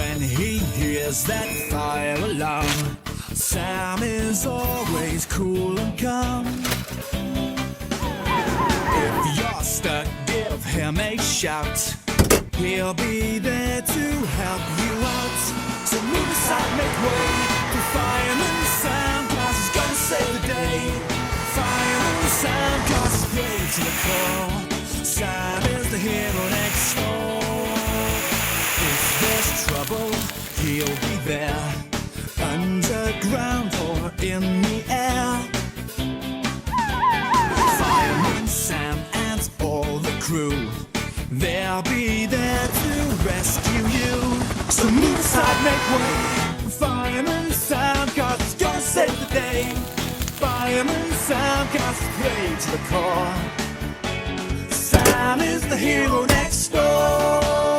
When he hears that fire alarm, Sam is always cool and calm. If you're stuck, give him a shout. He'll be there to help you out. So move aside, make way for Fireman Sam, 'cause he's gonna save the day. Fireman Sam, 'cause he's brave to the core. Sam is the hero next door. If there's trouble, he'll be there, underground or in the air. Fireman Sam and all the crew, they'll be there to rescue you. So move aside, make way for Fireman Sam, 'cause he's gonna save the day. Fireman Sam, 'cause he's brave to the core. Sam is the hero next door.